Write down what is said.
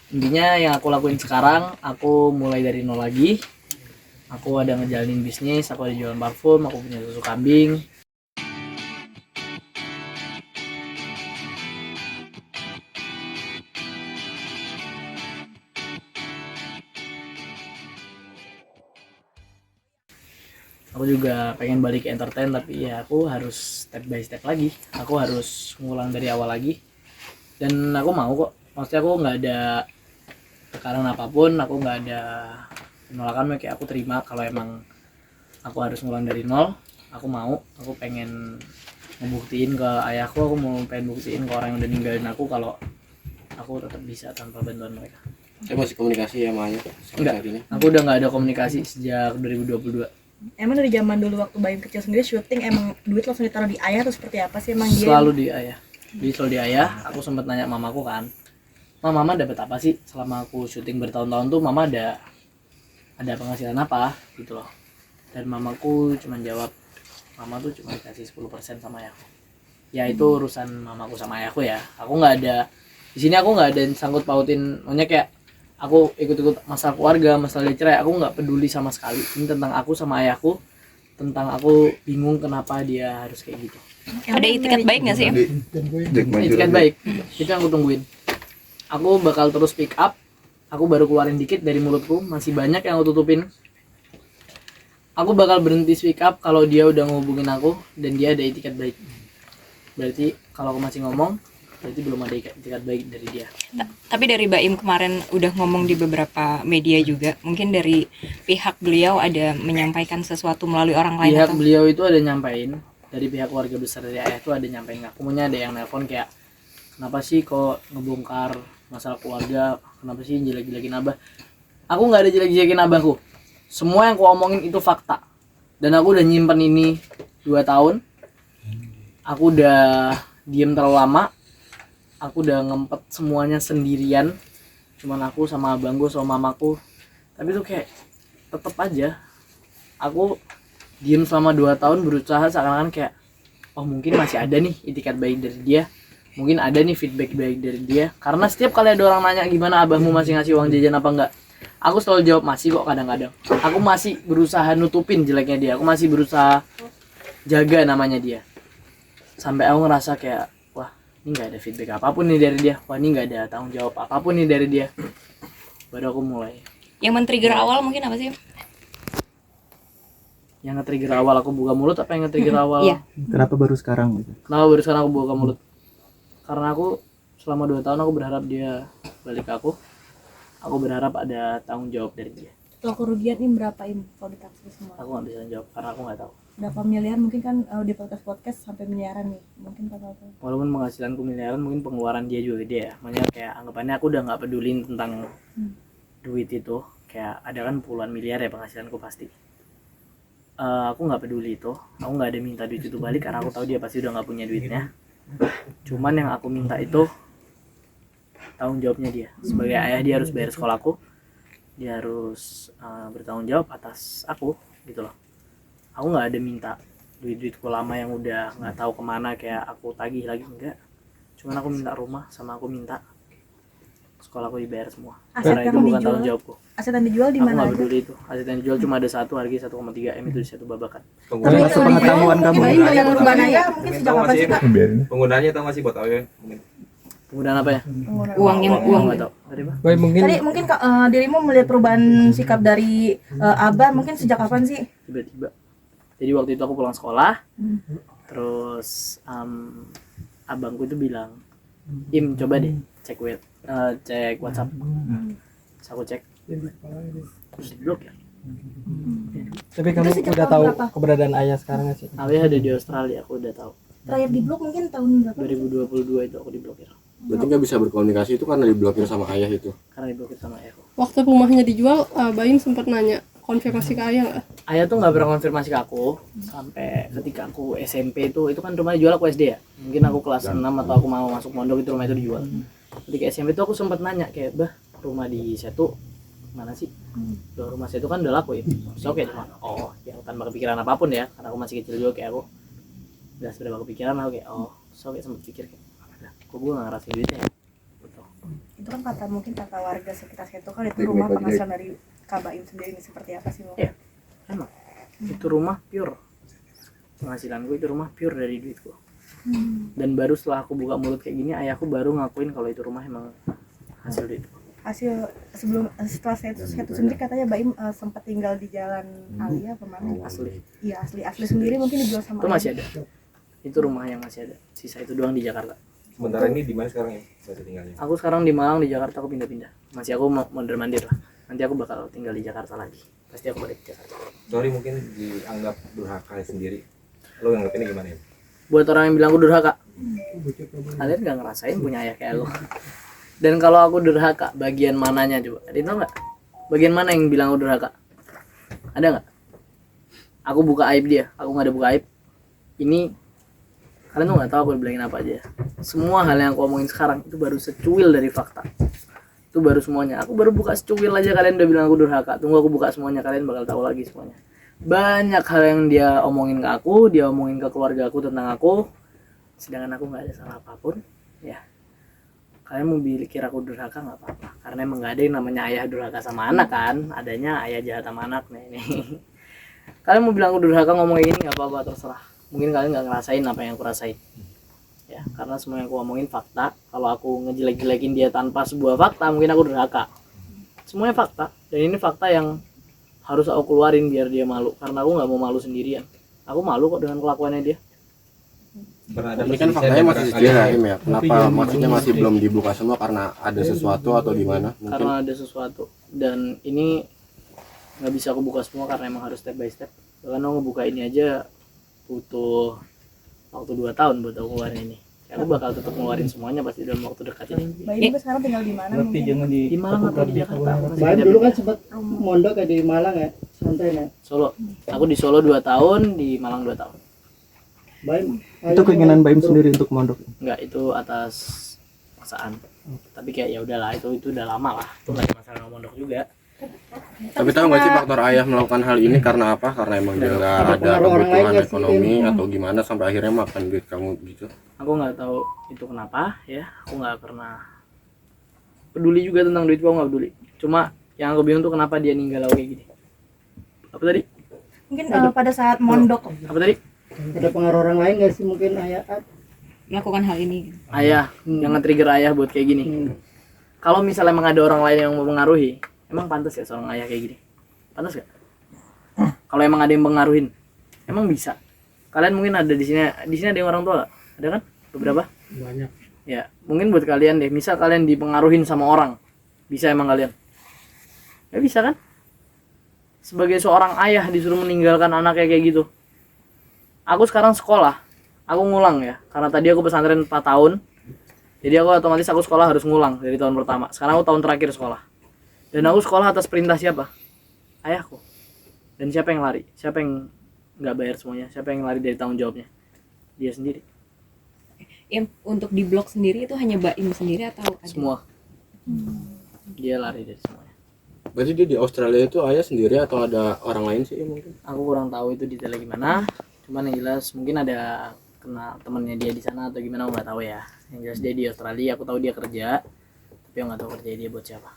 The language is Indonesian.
Intinya yang aku lakuin sekarang, aku mulai dari nol lagi. Aku ada ngejalanin bisnis, aku ada jualan parfum, aku punya susu kambing. Aku juga pengen balik ke entertain, tapi ya aku harus step by step lagi. Aku harus ngulang dari awal lagi. Dan aku mau kok. Maksudnya aku nggak ada tekanan apapun, aku nggak ada penolakan, kayak aku terima kalau emang aku harus ngulang dari nol. Aku mau, aku pengen ngebuktiin ke ayahku, aku mau pengen buktiin ke orang yang udah ninggalin aku kalau aku tetap bisa tanpa bantuan mereka. Saya masih komunikasi ya sama ayah? Enggak, aku udah nggak ada komunikasi sejak 2022. Emang dari zaman dulu waktu Baim kecil sendiri syuting emang duit langsung ditaruh di ayah atau seperti apa sih emang dia? Selalu di ayah. Jadi selalu di ayah. Aku sempat nanya mamaku kan, mama dapat apa sih selama aku syuting bertahun-tahun tuh, mama ada penghasilan apa gitu loh. Dan mamaku cuma jawab, mama tuh cuma dikasih 10% sama ayahku. Ya itu urusan mamaku sama ayahku ya. Aku nggak ada di sini, aku nggak ada sangkut pautin. Maksudnya kayak aku ikut-ikut masalah keluarga, masalah cerai, aku nggak peduli sama sekali. Ini tentang aku sama ayahku, tentang aku bingung kenapa dia harus kayak gitu. Ada itikat baik nggak sih? Itikat baik, itu yang aku tungguin. Aku bakal terus pick up. Aku baru keluarin dikit dari mulutku, masih banyak yang aku tutupin. Aku bakal berhenti speak up kalau dia udah ngehubungin aku dan dia ada itikat baik. Berarti kalau aku masih ngomong, berarti belum ada itikat baik dari dia. Tapi dari Baim kemarin udah ngomong di beberapa media juga, mungkin dari pihak beliau ada menyampaikan sesuatu melalui orang lain Pihak atau? beliau itu ada nyampein, dari pihak keluarga besar dari ayah itu ada nyampein. Aku punya ada yang nelpon kayak, kenapa sih kok ngebongkar masalah keluarga, kenapa sih jelek-jelekin abah? Aku nggak ada jelek-jelekin abahku. Semua yang aku omongin itu fakta. Dan aku udah nyimpen ini 2 tahun. Aku udah diem terlalu lama. Aku udah ngempet semuanya sendirian. Cuman aku sama abangku sama mamaku. Tapi tuh kayak tetep aja aku diem selama 2 tahun, berusaha seakan-akan kayak, oh mungkin masih ada nih itikat baik dari dia, mungkin ada nih feedback baik dari dia. Karena setiap kali ada orang nanya gimana abahmu masih ngasih uang jajan apa enggak, aku selalu jawab masih kok. Kadang-kadang aku masih berusaha nutupin jeleknya dia, aku masih berusaha jaga namanya dia. Sampai aku ngerasa kayak, wah ini nggak ada feedback apapun nih dari dia, wah ini nggak ada tanggung jawab apapun nih dari dia. Baru aku mulai. Yang men-trigger awal mungkin apa sih? Yang nge-trigger awal aku buka mulut apa yang nge-trigger awal? Iya. Kenapa baru sekarang gitu? Kenapa baru sekarang aku buka mulut? Karena aku selama 2 tahun aku berharap dia balik ke aku. Aku berharap ada tanggung jawab dari dia. Total kerugian ini berapa ini kalau ditaksir semua? Aku nggak bisa jawab karena aku nggak tahu. Berapa miliar mungkin kan di podcast sampai miliaran nih mungkin total. Walaupun penghasilanku miliaran, mungkin pengeluaran dia juga gede ya. Makanya kayak anggapannya aku udah nggak pedulin tentang duit itu. Kayak ada kan puluhan miliar ya penghasilanku pasti. Aku nggak peduli itu. Aku nggak ada minta duit itu balik karena aku tahu dia pasti udah nggak punya duitnya. Cuman yang aku minta itu tanggung jawabnya dia. Sebagai ayah dia harus bayar sekolahku. Dia harus bertanggung jawab atas aku gitu loh. Aku nggak ada minta duitku lama yang udah nggak tahu kemana kayak aku tagih lagi, enggak. Cuman aku minta rumah sama aku minta sekolahku dibayar semua. Aset Karena yang itu bukan dijual? tanggung jawabku. Aset yang dijual di Aku mana nggak aja? peduli itu. Aset yang dijual cuma ada satu, harga 1,3 M, itu di satu babakan. Tapi sepengetahuan kamu. Baim melihat perubahan ayah mungkin sejak kapan sih Kak? Penggunaannya tau gak sih buat awalnya? Penggunaan apa ya? Uang yang Aku nggak tahu. Tadi apa? Baik, mungkin Tadi mungkin dirimu melihat perubahan sikap dari Abah mungkin sejak kapan sih? Tiba-tiba. Jadi waktu itu aku pulang sekolah, terus abangku itu bilang, Im coba deh cek WhatsApp. Terus aku cek, terus di blok ya. tapi kamu Itu sejak udah tahun tahu berapa? keberadaan ayah sekarang nggak sih? Ayah ada di Australia, aku udah tahu. Terakhir di blog mungkin tahun berapa? 2022 itu aku diblokir. Berarti nggak bisa berkomunikasi itu karena diblokir sama ayah itu? Karena diblokir sama ayahku. Waktu rumahnya dijual, Baim sempat nanya konfirmasi ke ayah nggak? Ayah tuh nggak pernah konfirmasi ke aku sampai ketika aku SMP itu kan rumahnya dijual, aku SD ya. Mungkin aku kelas 6 atau aku mau masuk pondok itu rumah itu dijual. Ketika SMP itu aku sempat nanya kayak, bah rumah di Setu mana sih? Loh, rumah Setu kan udah laku ya. So kayak cuma oh yang tanpa kepikiran apapun ya, karena aku masih kecil juga kayak aku udah seberapa kepikiran aku kayak oh so kayak sempat pikir kayak, kok gue nggak ngerasain duitnya ya? Gitu. itu kan mungkin kata warga sekitar situ kan itu rumah penghasilan dari Kak Baim sendiri ini seperti apa sih Mo? Iya. Emang itu rumah pure penghasilan gue, itu rumah pure dari duitku. Dan baru setelah aku buka mulut kayak gini, ayahku baru ngakuin kalau itu rumah emang hasil duitku. Hasil setelah saya itu sendiri katanya Baim sempat tinggal di Jalan Alia kemana? Asli Iya asli sendiri mungkin dijual sama itu masih ayah. ada, itu rumah yang masih ada, sisa itu doang di Jakarta. Sementara ini di mana sekarang ya? Masih tinggalnya. Aku sekarang di Malang, di Jakarta aku pindah-pindah, masih aku mau mondar-mandir lah. Nanti aku bakal tinggal di Jakarta lagi, pasti aku balik ke Jakarta. Sorry mungkin dianggap durhaka sendiri. Lo anggap ini gimana ya? Buat orang yang bilang aku durhaka, kalian gak ngerasain punya ayah kayak aku. Dan kalau aku durhaka, bagian mananya coba? Ada tau nggak? Bagian mana yang bilang aku durhaka? Ada nggak? Aku buka aib dia, aku nggak ada buka aib. Ini kalian tuh nggak tahu aku bilangin apa aja. Semua hal yang aku omongin sekarang itu baru secuil dari fakta. Itu baru semuanya. Aku baru buka secuil aja kalian udah bilang aku durhaka. Tunggu aku buka semuanya, kalian bakal tahu lagi semuanya. Banyak hal yang dia omongin ke aku, dia omongin ke keluarga aku tentang aku, sedangkan aku nggak ada salah apapun. Ya, kalian mau kira aku durhaka nggak apa-apa, karena emang nggak ada yang namanya ayah durhaka sama anak kan, adanya ayah jahat sama anak. Nah ini kalian mau bilang aku durhaka ngomong kayak gini nggak apa-apa, terserah. Mungkin kalian nggak ngerasain apa yang aku rasain ya, karena semua yang aku ngomongin fakta. Kalau aku ngejelek-jelekin dia tanpa sebuah fakta, mungkin aku durhaka. Semuanya fakta, dan ini fakta yang harus aku keluarin biar dia malu, karena aku nggak mau malu sendirian. Aku malu kok dengan kelakuannya dia. Pernah ada Ini kan faktanya masih sejarah ya. Kenapa maksudnya masih belum dibuka semua, karena ada sesuatu atau gimana? Mungkin Karena ada sesuatu, dan ini nggak bisa aku buka semua karena emang harus step by step. Bahkan aku ngebuka ini aja butuh waktu 2 tahun buat aku keluarin ini. Aku bakal tetap ngeluarin semuanya pasti dalam waktu dekat ini. Baim tuh sekarang tinggal di mana mungkin? Di Malang atau di Jakarta? Aku masih Baim pindah-pindah. dulu kan sempat mondok ya di Malang ya, santai ya. Solo. Aku di Solo 2 tahun, di Malang 2 tahun. Baim, itu keinginan Baim sendiri untuk mondok. Enggak, itu atas paksaan. Tapi kayak ya udahlah, itu udah lama lah. Itu enggak ada masalah sama mondok juga. tapi tahu nggak sih faktor ayah melakukan hal ini karena apa? Karena emang dia nggak ada pengaruh orang lain kebutuhan nggak sih? ekonomi atau gimana sampai akhirnya makan duit kamu gitu. Aku nggak tahu itu kenapa ya. Aku nggak pernah peduli juga tentang duit, aku nggak peduli. Cuma yang aku bingung tuh kenapa dia ninggal aku kayak gini. Apa tadi? Mungkin pada saat mondok Apa tadi? Ada pengaruh orang lain nggak sih, mungkin ayah? Melakukan hal ini. Ayah, yang nge-trigger ayah buat kayak gini. Kalau misalnya emang ada orang lain yang mempengaruhi, emang pantas ya seorang ayah kayak gini? Pantas gak? Kalau emang ada yang mengaruhin, emang bisa? Kalian mungkin ada di sini ada yang orang tua gak? Ada kan? Beberapa? Banyak. Ya, mungkin buat kalian deh, misal kalian dipengaruhin sama orang, bisa emang kalian? Ya bisa kan? Sebagai seorang ayah disuruh meninggalkan anaknya kayak gitu. Aku sekarang sekolah, aku ngulang ya, karena tadi aku pesantren 4 tahun. Jadi aku otomatis aku sekolah harus ngulang dari tahun pertama. Sekarang aku tahun terakhir sekolah. Dan aku sekolah atas perintah siapa? Ayahku. Dan siapa yang lari? Siapa yang nggak bayar semuanya? Siapa yang lari dari tanggung jawabnya? Dia sendiri. Yang untuk di blog sendiri itu hanya Baim sendiri atau ada? Semua. Dia lari dari semuanya. Berarti dia di Australia itu ayah sendiri atau ada orang lain sih mungkin? Aku kurang tahu itu detailnya gimana. Cuman yang jelas mungkin ada kenal temennya dia di sana atau gimana, aku nggak tahu ya. Yang jelas dia di Australia. Aku tahu dia kerja, tapi aku nggak tahu kerja dia buat siapa.